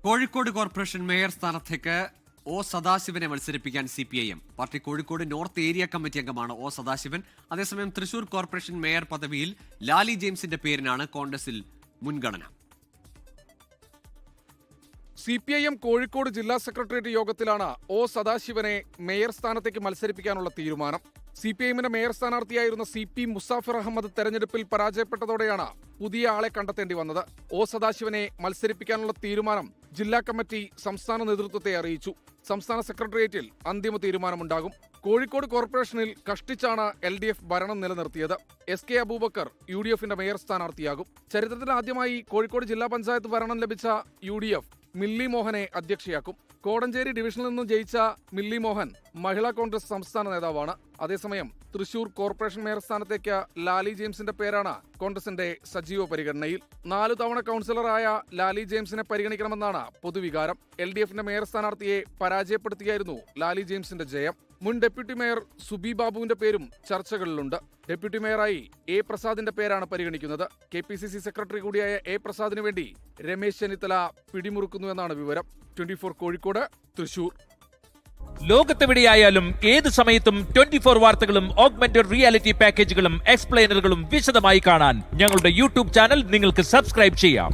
Kozhikode corporation mayor സ്ഥാനത്തേക്ക് ഒ സദാശിവനെ മത്സരിപ്പിക്കാൻ CPIM party Kozhikode north area committee അംഗമാണ് ഒ സദാശിവൻ. അതേസമയം തൃശൂർ കോർപ്പറേഷൻ മേയർ പദവിയിൽ ലാലി ജെയിംസിന്റെ പേരിനാണ് കോൺഗ്രസിൽ മുൻഗണന. CPIM കോഴിക്കോട് ജില്ലാ സെക്രട്ടേറിയറ്റ് യോഗത്തിലാണ് ഒ സദാശിവനെ മേയർ സ്ഥാനത്തേക്ക് മത്സരിപ്പിക്കാനുള്ള തീരുമാനം. CPIMന്റെ മേയർ സ്ഥാനാർത്ഥിയായിരുന്ന CP മുസാഫിർ അഹമ്മദ് തെരഞ്ഞെടുപ്പിൽ പരാജയപ്പെട്ടതോടെയാണ് പുതിയ ആളെ കണ്ടെത്തേണ്ടി വന്നത്. ഒ സദാശിവനെ മത്സരിപ്പിക്കാനുള്ള തീരുമാനം ജില്ലാ കമ്മിറ്റി സംസ്ഥാന നേതൃത്വത്തെ അറിയിച്ചു. സംസ്ഥാന സെക്രട്ടേറിയറ്റിൽ അന്തിമ തീരുമാനമുണ്ടാകും. കോഴിക്കോട് കോർപ്പറേഷനിൽ കഷ്ടിച്ചാണ് LDF ഭരണം നിലനിർത്തിയത്. SK അബൂബക്കർ UDFന്റെ മേയർ സ്ഥാനാർത്ഥിയാകും. ചരിത്രത്തിൽ ആദ്യമായി കോഴിക്കോട് ജില്ലാ പഞ്ചായത്ത് ഭരണം ലഭിച്ച UDF മില്ലി മോഹനെ അധ്യക്ഷയാക്കും. കോടഞ്ചേരി ഡിവിഷനിൽ നിന്നും ജയിച്ച മില്ലി മോഹൻ മഹിളാ കോൺഗ്രസ് സംസ്ഥാന നേതാവാണ്. അതേസമയം തൃശൂർ കോർപ്പറേഷൻ മേയർ സ്ഥാനത്തേക്ക് ലാലി ജെയിംസിന്റെ പേരാണ് കോൺഗ്രസിന്റെ സജീവ പരിഗണനയിൽ. 4 തവണ കൗൺസിലറായ ലാലി ജെയിംസിനെ പരിഗണിക്കണമെന്നാണ് പൊതുവികാരം. LDFന്റെ മേയർ സ്ഥാനാർത്ഥിയെ പരാജയപ്പെടുത്തിയായിരുന്നു ലാലി ജെയിംസിന്റെ ജയം. മുൻ ഡെപ്യൂട്ടി മേയർ സുബി ബാബുവിന്റെ പേരും ചർച്ചകളിലുണ്ട്. ഡെപ്യൂട്ടി മേയറായി A പ്രസാദിന്റെ പേരാണ് പരിഗണിക്കുന്നത്. KPCC സെക്രട്ടറി കൂടിയായ A പ്രസാദിന് വേണ്ടി രമേശ് ചെന്നിത്തല പിടിമുറുക്കുന്നുവെന്നാണ് വിവരം. 24 കോഴിക്കോട്, തൃശൂർ. ലോകത്തെവിടെയായാലും ഏത് സമയത്തും 24 വാർത്തകളും ഓഗ്മെന്റഡ് റിയാലിറ്റി പാക്കേജുകളും എക്സ്പ്ലെയിനറുകളും വിശദമായി കാണാൻ ഞങ്ങളുടെ YouTube ചാനൽ നിങ്ങൾക്ക് സബ്സ്ക്രൈബ് ചെയ്യാം.